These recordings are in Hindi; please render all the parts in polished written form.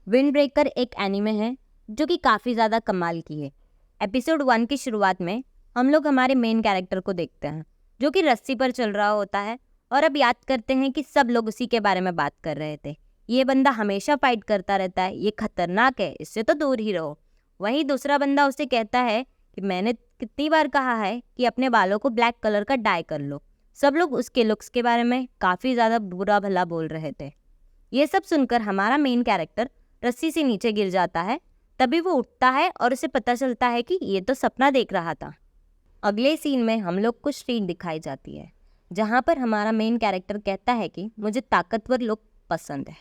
विंड ब्रेकर एक एनीमे है जो कि काफ़ी ज़्यादा कमाल की है। एपिसोड 1 की शुरुआत में हम लोग हमारे मेन कैरेक्टर को देखते हैं जो कि रस्सी पर चल रहा होता है और अब याद करते हैं कि सब लोग उसी के बारे में बात कर रहे थे। ये बंदा हमेशा फाइट करता रहता है, ये खतरनाक है, इससे तो दूर ही रहो। वहीं दूसरा बंदा उसे कहता है कि मैंने कितनी बार कहा है कि अपने बालों को ब्लैक कलर का डाई कर लो। सब लोग उसके लुक्स के बारे में काफ़ी ज़्यादा बुरा भला बोल रहे थे। ये सब सुनकर हमारा मेन कैरेक्टर रस्सी से नीचे गिर जाता है। तभी वो उठता है और उसे पता चलता है कि ये तो सपना देख रहा था। अगले सीन में हम लोग कुछ सीन दिखाई जाती है जहाँ पर हमारा मेन कैरेक्टर कहता है कि मुझे ताकतवर लोग पसंद है,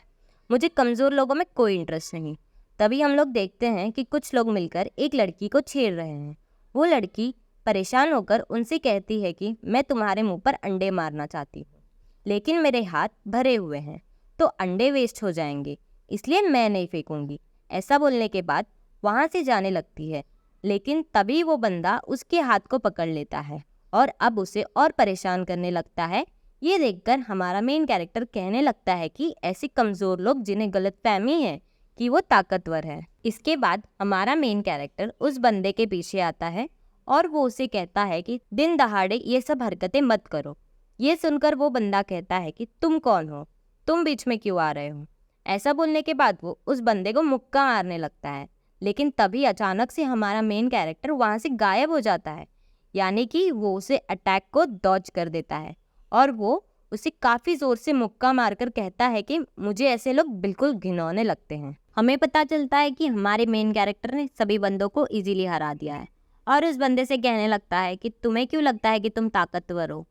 मुझे कमज़ोर लोगों में कोई इंटरेस्ट नहीं। तभी हम लोग देखते हैं कि कुछ लोग मिलकर एक लड़की को छेड़ रहे हैं। वो लड़की परेशान होकर उनसे कहती है कि मैं तुम्हारे मुंह पर अंडे मारना चाहती हूँ, लेकिन मेरे हाथ भरे हुए हैं तो अंडे वेस्ट हो जाएंगे, इसलिए मैं नहीं फेंकूंगी। ऐसा बोलने के बाद वहाँ से जाने लगती है, लेकिन तभी वो बंदा उसके हाथ को पकड़ लेता है और अब उसे और परेशान करने लगता है। ये देखकर हमारा मेन कैरेक्टर कहने लगता है कि ऐसे कमज़ोर लोग जिन्हें गलतफहमी है कि वो ताकतवर है। इसके बाद हमारा मेन कैरेक्टर उस बंदे के पीछे आता है और वो उसे कहता है कि दिन दहाड़े ये सब हरकतें मत करो। ये सुनकर वो बंदा कहता है कि तुम कौन हो, तुम बीच में क्यों आ रहे हो। ऐसा बोलने के बाद वो उस बंदे को मुक्का मारने लगता है, लेकिन तभी अचानक से हमारा मेन कैरेक्टर वहाँ से गायब हो जाता है। यानी कि वो उसे अटैक को डॉज कर देता है और वो उसे काफ़ी ज़ोर से मुक्का मारकर कहता है कि मुझे ऐसे लोग बिल्कुल घिनौने लगते हैं। हमें पता चलता है कि हमारे मेन कैरेक्टर ने सभी बंदों को इजीली हरा दिया है और उस बंदे से कहने लगता है कि तुम्हें क्यों लगता है कि तुम ताकतवर हो।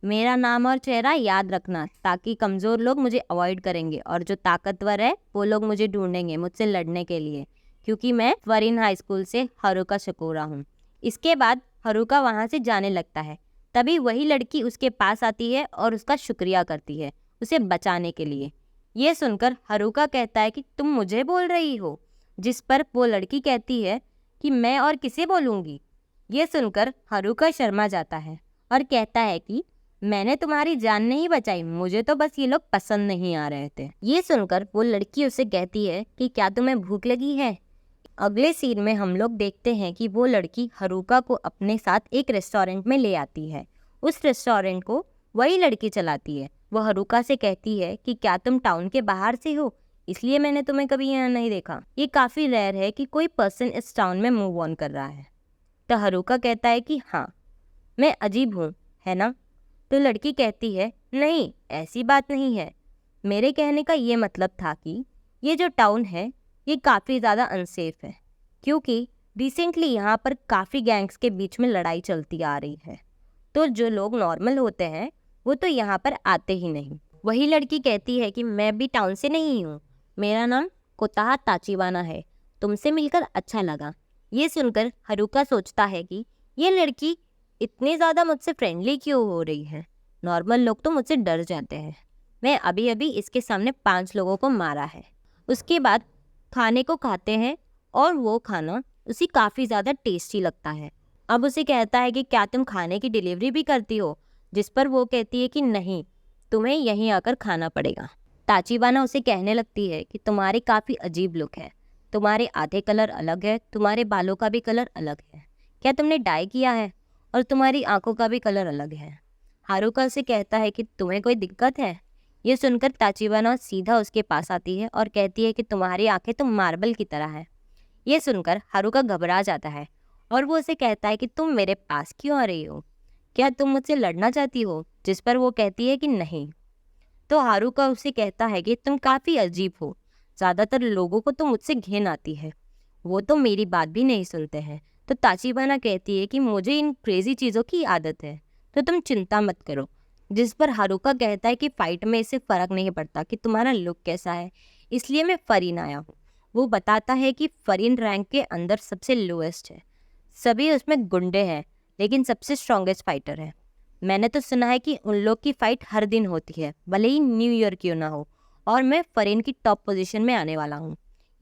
मेरा नाम और चेहरा याद रखना, ताकि कमज़ोर लोग मुझे अवॉइड करेंगे और जो ताकतवर है वो लोग मुझे ढूंढेंगे मुझसे लड़ने के लिए, क्योंकि मैं फरीन हाई स्कूल से हारुका शकोरा हूँ। इसके बाद हारुका वहाँ से जाने लगता है। तभी वही लड़की उसके पास आती है और उसका शुक्रिया करती है उसे बचाने के लिए। ये सुनकर हारुका कहता है कि तुम मुझे बोल रही हो, जिस पर वो लड़की कहती है कि मैं और किसे बोलूँगी। ये सुनकर हारुका शर्मा जाता है और कहता है कि मैंने तुम्हारी जान नहीं बचाई, मुझे तो बस ये लोग पसंद नहीं आ रहे थे। ये सुनकर वो लड़की उसे कहती है कि क्या तुम्हें भूख लगी है। अगले सीन में हम लोग देखते हैं कि वो लड़की हारुका को अपने साथ एक रेस्टोरेंट में ले आती है। उस रेस्टोरेंट को वही लड़की चलाती है। वो हारुका से कहती है कि क्या तुम टाउन के बाहर से हो, इसलिए मैंने तुम्हें कभी यहाँ नहीं देखा। ये काफ़ी रेयर है कि कोई पर्सन इस टाउन में मूव ऑन कर रहा है। तो हारुका कहता है कि हाँ, मैं अजीब हूँ, है ना। तो लड़की कहती है नहीं, ऐसी बात नहीं है, मेरे कहने का ये मतलब था कि ये जो टाउन है ये काफ़ी ज़्यादा अनसेफ है, क्योंकि रिसेंटली यहाँ पर काफ़ी गैंग्स के बीच में लड़ाई चलती आ रही है। तो जो लोग नॉर्मल होते हैं वो तो यहाँ पर आते ही नहीं। वही लड़की कहती है कि मैं भी टाउन से नहीं हूँ, मेरा नाम कोताहा ताचिवाना है, तुमसे मिलकर अच्छा लगा। ये सुनकर हारुका सोचता है कि ये लड़की इतनी ज़्यादा मुझसे फ्रेंडली क्यों हो रही है। नॉर्मल लोग तो मुझसे डर जाते हैं, मैं अभी अभी इसके सामने 5 लोगों को मारा है। उसके बाद खाने को खाते हैं और वो खाना उसे काफ़ी ज़्यादा टेस्टी लगता है। अब उसे कहता है कि क्या तुम खाने की डिलीवरी भी करती हो, जिस पर वो कहती है कि नहीं, तुम्हें यहीं आकर खाना पड़ेगा। ताचिबाना उसे कहने लगती है कि तुम्हारे काफ़ी अजीब लुक है, तुम्हारे आधे कलर अलग है, तुम्हारे बालों का भी कलर अलग है, क्या तुमने डाई किया है, और तुम्हारी आंखों का भी कलर अलग है। हारुका उसे कहता है कि तुम्हें कोई दिक्कत है। ये सुनकर ताचिबाना सीधा उसके पास आती है और कहती है कि तुम्हारी आंखें तो मार्बल की तरह है। ये सुनकर हारुका घबरा जाता है और वो उसे कहता है कि तुम मेरे पास क्यों आ रही हो, क्या तुम मुझसे लड़ना चाहती हो, जिस पर वो कहती है कि नहीं। तो हारुका उसे कहता है कि तुम काफ़ी अजीब हो, ज़्यादातर लोगों को तो मुझसे घिन आती है, वो तो मेरी बात भी नहीं सुनते हैं। तो ताचिबाना कहती है कि मुझे इन क्रेजी चीज़ों की आदत है, तो तुम चिंता मत करो। जिस पर हारुका कहता है कि फ़ाइट में इससे फ़र्क नहीं पड़ता कि तुम्हारा लुक कैसा है, इसलिए मैं फरीन आया हूँ। वो बताता है कि फरीन रैंक के अंदर सबसे लोएस्ट है, सभी उसमें गुंडे हैं, लेकिन सबसे स्ट्रॉन्गेस्ट फाइटर है। मैंने तो सुना है कि उन लोग की फ़ाइट हर दिन होती है, भले ही न्यू ईयर क्यों ना हो, और मैं फरीन की टॉप पोजीशन में आने वाला हूँ।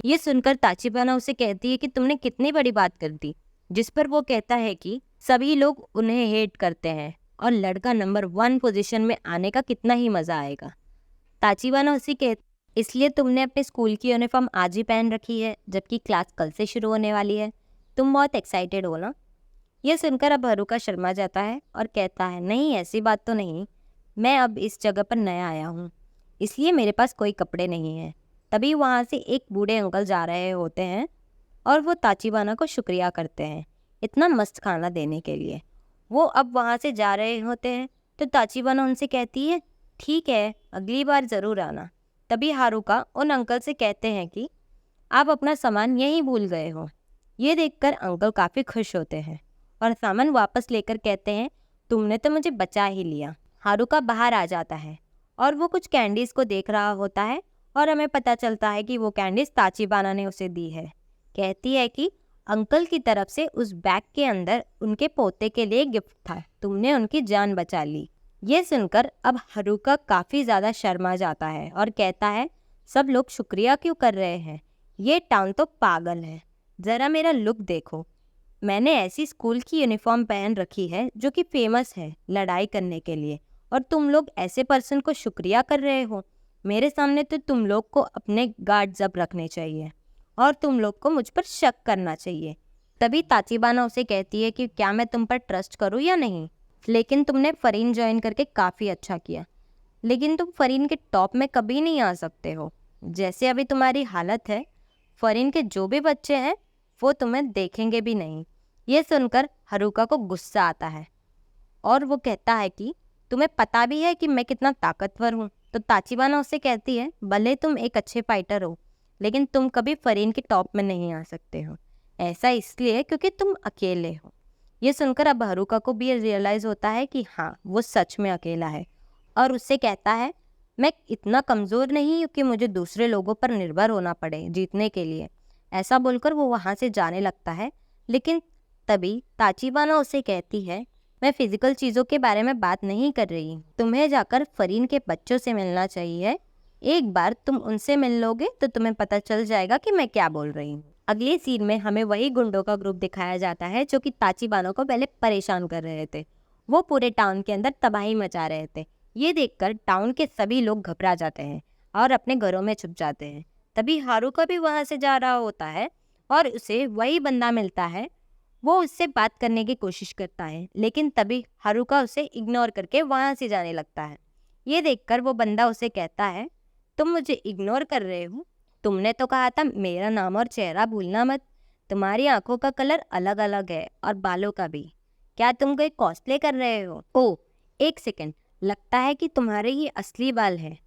ये सुनकर ताचिबाना उसे कहती है कि तुमने कितनी बड़ी बात कर दी, जिस पर वो कहता है कि सभी लोग उन्हें हेट करते हैं और लड़का नंबर 1 पोजीशन में आने का कितना ही मज़ा आएगा। ताचिबाना उसे इसलिए तुमने अपने स्कूल की यूनिफॉर्म आज ही पहन रखी है जबकि क्लास कल से शुरू होने वाली है। तुम बहुत एक्साइटेड हो ना? यह सुनकर अब हरूका शर्मा जाता है और कहता है, नहीं ऐसी बात तो नहीं, मैं अब इस जगह पर नया आया हूँ, इसलिए मेरे पास कोई कपड़े नहीं हैं। तभी वहाँ से एक बूढ़े अंकल जा रहे होते हैं और वो ताचिबाना को शुक्रिया करते हैं इतना मस्त खाना देने के लिए। वो अब वहाँ से जा रहे होते हैं तो ताचिबाना उनसे कहती है, ठीक है, अगली बार ज़रूर आना। तभी हारुका उन अंकल से कहते हैं कि आप अपना सामान यहीं भूल गए हो। ये देखकर अंकल काफ़ी खुश होते हैं और सामान वापस लेकर कहते हैं, तुमने तो मुझे बचा ही लिया। हारुका बाहर आ जाता है और वो कुछ कैंडीज़ को देख रहा होता है और हमें पता चलता है कि वो कैंडीज़ ताचिबाना ने उसे दी है। कहती है कि अंकल की तरफ से उस बैग के अंदर उनके पोते के लिए गिफ्ट था, तुमने उनकी जान बचा ली। ये सुनकर अब हारुका काफ़ी ज़्यादा शर्मा जाता है और कहता है, सब लोग शुक्रिया क्यों कर रहे हैं? ये टाउन तो पागल है, ज़रा मेरा लुक देखो, मैंने ऐसी स्कूल की यूनिफॉर्म पहन रखी है जो कि फेमस है लड़ाई करने के लिए, और तुम लोग ऐसे पर्सन को शुक्रिया कर रहे हो। मेरे सामने तो तुम लोग को अपने गार्ड्स अप रखने चाहिए और तुम लोग को मुझ पर शक करना चाहिए। तभी ताचिबाना उसे कहती है कि क्या मैं तुम पर ट्रस्ट करूँ या नहीं, लेकिन तुमने फरीन ज्वाइन करके काफ़ी अच्छा किया, लेकिन तुम फरीन के टॉप में कभी नहीं आ सकते हो। जैसे अभी तुम्हारी हालत है, फरीन के जो भी बच्चे हैं वो तुम्हें देखेंगे भी नहीं। ये सुनकर हारुका को गुस्सा आता है और वो कहता है कि तुम्हें पता भी है कि मैं कितना ताकतवर हूँ। तो ताचिबाना उससे कहती है, भले तुम एक अच्छे फाइटर हो लेकिन तुम कभी फरीन के टॉप में नहीं आ सकते हो, ऐसा इसलिए क्योंकि तुम अकेले हो। ये सुनकर अब हारुका को भी रियलाइज़ होता है कि हाँ, वो सच में अकेला है और उससे कहता है, मैं इतना कमज़ोर नहीं हूँ कि मुझे दूसरे लोगों पर निर्भर होना पड़े जीतने के लिए। ऐसा बोलकर वो वहाँ से जाने लगता है, लेकिन तभी ताचिबाना उसे कहती है, मैं फिजिकल चीज़ों के बारे में बात नहीं कर रही, तुम्हें जाकर फरीन के बच्चों से मिलना चाहिए। एक बार तुम उनसे मिल लोगे तो तुम्हें पता चल जाएगा कि मैं क्या बोल रही हूँ। अगले सीन में हमें वही गुंडों का ग्रुप दिखाया जाता है जो कि ताचिबाना को पहले परेशान कर रहे थे। वो पूरे टाउन के अंदर तबाही मचा रहे थे। ये देखकर टाउन के सभी लोग घबरा जाते हैं और अपने घरों में छुप जाते हैं। तभी हारुका भी वहाँ से जा रहा होता है और उसे वही बंदा मिलता है। वो उससे बात करने की कोशिश करता है, लेकिन तभी हारुका उसे इग्नोर करके वहाँ से जाने लगता है। ये देखकर वो बंदा उसे कहता है, तुम मुझे इग्नोर कर रहे हो? तुमने तो कहा था मेरा नाम और चेहरा भूलना मत। तुम्हारी आंखों का कलर अलग अलग है और बालों का भी। क्या तुम कोई कॉस्प्ले कर रहे हो? ओह, एक सेकंड, लगता है कि तुम्हारे ये असली बाल हैं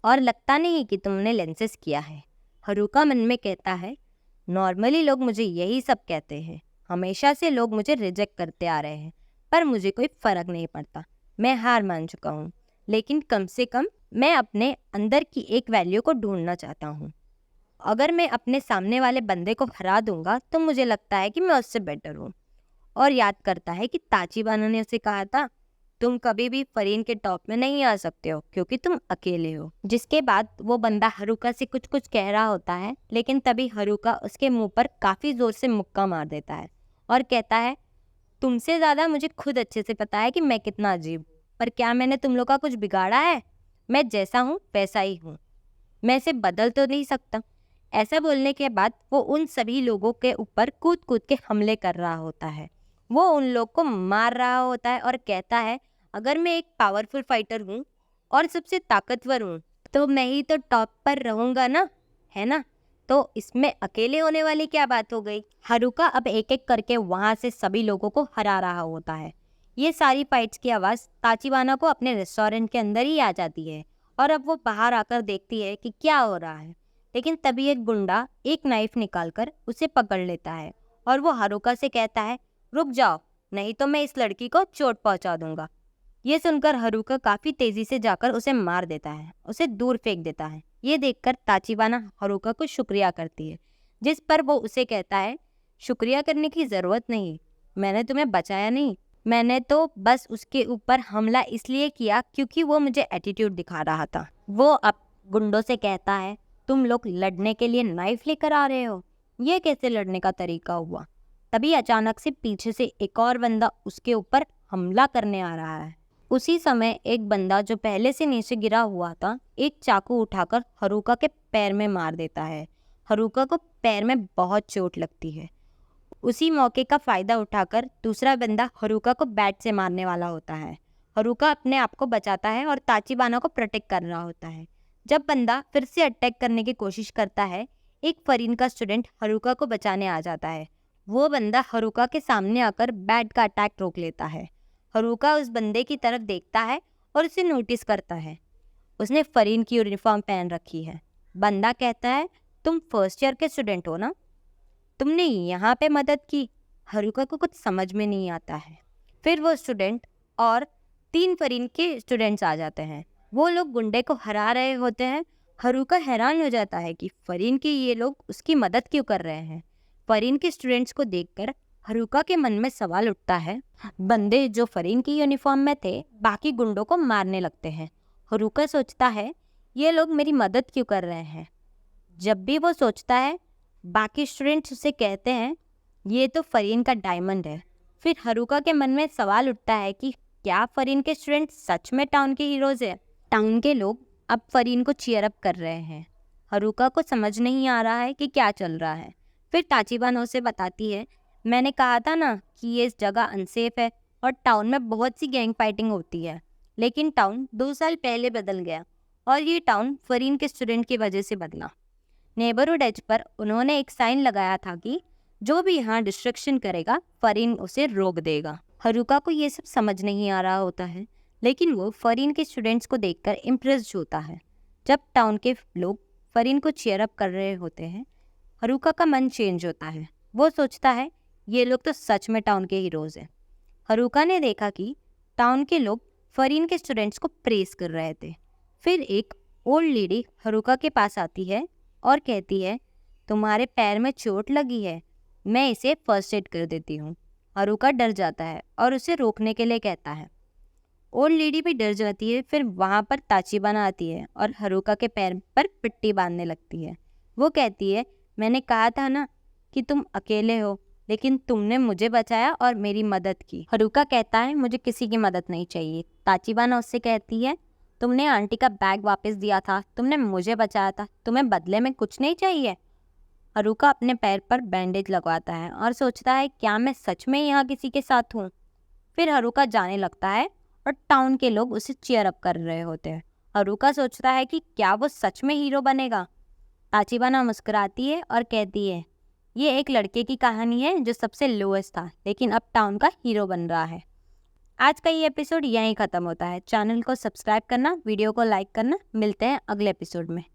और लगता नहीं कि तुमने लेंसेज किया है। हारुका मन में कहता है, नॉर्मली लोग मुझे यही सब कहते हैं, हमेशा से लोग मुझे रिजेक्ट करते आ रहे हैं, पर मुझे कोई फ़र्क नहीं पड़ता, मैं हार मान चुका हूँ। लेकिन कम से कम मैं अपने अंदर की एक वैल्यू को ढूंढना चाहता हूँ। अगर मैं अपने सामने वाले बंदे को हरा दूंगा तो मुझे लगता है कि मैं उससे बेटर हूँ। और याद करता है कि ताचिबाना ने उसे कहा था, तुम कभी भी फरीन के टॉप में नहीं आ सकते हो क्योंकि तुम अकेले हो। जिसके बाद वो बंदा हारुका से कुछ कुछ कह रहा होता है, लेकिन तभी हारुका उसके मुंह पर काफ़ी ज़ोर से मुक्का मार देता है और कहता है, तुमसे ज़्यादा मुझे खुद अच्छे से पता है कि मैं कितना अजीब हूँ, पर क्या मैंने तुम लोग का कुछ बिगाड़ा है? मैं जैसा हूँ वैसा ही हूँ, मैं इसे बदल तो नहीं सकता। ऐसा बोलने के बाद वो उन सभी लोगों के ऊपर कूद कूद के हमले कर रहा होता है। वो उन लोग को मार रहा होता है और कहता है, अगर मैं एक पावरफुल फाइटर हूँ और सबसे ताकतवर हूँ तो मैं ही तो टॉप पर रहूँगा ना, है ना? तो इसमें अकेले होने वाली क्या बात हो गई? हारुका अब एक एक करके वहाँ से सभी लोगों को हरा रहा होता है। ये सारी फाइट्स की आवाज़ ताचिबाना को अपने रेस्टोरेंट के अंदर ही आ जाती है और अब वो बाहर आकर देखती है कि क्या हो रहा है। लेकिन तभी एक गुंडा एक नाइफ निकालकर उसे पकड़ लेता है और वो हारुका से कहता है, रुक जाओ, नहीं तो मैं इस लड़की को चोट पहुंचा दूंगा। ये सुनकर हारुका काफ़ी तेज़ी से जाकर उसे मार देता है, उसे दूर फेंक देता है। ये देखकर ताचिबाना हारुका को शुक्रिया करती है, जिस पर वो उसे कहता है, शुक्रिया करने की ज़रूरत नहीं, मैंने तुम्हें बचाया नहीं, मैंने तो बस उसके ऊपर हमला इसलिए किया क्योंकि वो मुझे एटीट्यूड दिखा रहा था। वो अब गुंडों से कहता है, तुम लोग लड़ने के लिए नाइफ लेकर आ रहे हो, ये कैसे लड़ने का तरीका हुआ? तभी अचानक से पीछे से एक और बंदा उसके ऊपर हमला करने आ रहा है। उसी समय एक बंदा जो पहले से नीचे गिरा हुआ था एक चाकू उठाकर हरुका के पैर में मार देता है। हरुका को पैर में बहुत चोट लगती है। उसी मौके का फायदा उठाकर दूसरा बंदा हरुका को बैट से मारने वाला होता है। हरुका अपने आप को बचाता है और ताचिबाना को प्रोटेक्ट कर रहा होता है। जब बंदा फिर से अटैक करने की कोशिश करता है, एक फरीन का स्टूडेंट हरुका को बचाने आ जाता है। वो बंदा हरुका के सामने आकर बैट का अटैक रोक लेता है। हरुका उस बंदे की तरफ देखता है और उसे नोटिस करता है। उसने फरीन की यूनिफॉर्म पहन रखी है। बंदा कहता है, तुम फर्स्ट ईयर के स्टूडेंट हो ना? तुमने यहाँ पे मदद की। हरुका को कुछ समझ में नहीं आता है। फिर वो स्टूडेंट और 3 फरीन के स्टूडेंट्स आ जाते हैं। वो लोग गुंडे को हरा रहे होते हैं। हरुका हैरान हो जाता है कि फरीन के ये लोग उसकी मदद क्यों कर रहे हैं। फरीन के स्टूडेंट्स को देखकर हरुका के मन में सवाल उठता है। बंदे जो फरीन की यूनिफॉर्म में थे बाकी गुंडों को मारने लगते हैं। हरुका सोचता है, ये लोग मेरी मदद क्यों कर रहे हैं। जब भी वो सोचता है, बाकी स्टूडेंट्स उसे कहते हैं, ये तो फरीन का डायमंड है। फिर हरुका के मन में सवाल उठता है कि क्या फरीन के स्टूडेंट सच में टाउन के हीरोज हैं? टाउन के लोग अब फरीन को चीयर अप कर रहे हैं। हरुका को समझ नहीं आ रहा है कि क्या चल रहा है। फिर ताचिबाना उसे बताती है, मैंने कहा था ना कि ये इस जगह अनसेफ है और टाउन में बहुत सी गैंग फाइटिंग होती है। लेकिन टाउन 2 साल पहले बदल गया और ये टाउन फरीन के स्टूडेंट की वजह से बदला। नेबरहुड एज पर उन्होंने एक साइन लगाया था कि जो भी यहाँ डिस्ट्रक्शन करेगा फरीन उसे रोक देगा। हरुका को ये सब समझ नहीं आ रहा होता है, लेकिन वो फरीन के स्टूडेंट्स को देखकर इम्प्रेस्ड होता है। जब टाउन के लोग फरीन को चीयर अप कर रहे होते हैं, हरुका का मन चेंज होता है। वो सोचता है, ये लोग तो सच में टाउन के हीरोज हैं। हरुका ने देखा कि टाउन के लोग फरीन के स्टूडेंट्स को प्रेस कर रहे थे। फिर एक ओल्ड लेडी हरुका के पास आती है और कहती है, तुम्हारे पैर में चोट लगी है, मैं इसे फर्स्ट एड कर देती हूँ। हरुका डर जाता है और उसे रोकने के लिए कहता है। ओल्ड लेडी भी डर जाती है। फिर वहाँ पर ताचिबाना आती है और हरुका के पैर पर पट्टी बांधने लगती है। वो कहती है, मैंने कहा था ना कि तुम अकेले हो, लेकिन तुमने मुझे बचाया और मेरी मदद की। हरुका कहता है, मुझे किसी की मदद नहीं चाहिए। ताचिबाना उससे कहती है, तुमने आंटी का बैग वापस दिया था, तुमने मुझे बचाया था, तुम्हें बदले में कुछ नहीं चाहिए। हरुका अपने पैर पर बैंडेज लगवाता है और सोचता है, क्या मैं सच में यहाँ किसी के साथ हूँ। फिर हरुका जाने लगता है और टाउन के लोग उसे चीयर अप कर रहे होते हैं। हरुका सोचता है कि क्या वो सच में हीरो बनेगा। ताचिबाना मुस्कुराती है और कहती है, ये एक लड़के की कहानी है जो सबसे लोएस्ट था, लेकिन अब टाउन का हीरो बन रहा है। आज का ये एपिसोड यहीं ख़त्म होता है। चैनल को सब्सक्राइब करना, वीडियो को लाइक करना। मिलते हैं अगले एपिसोड में।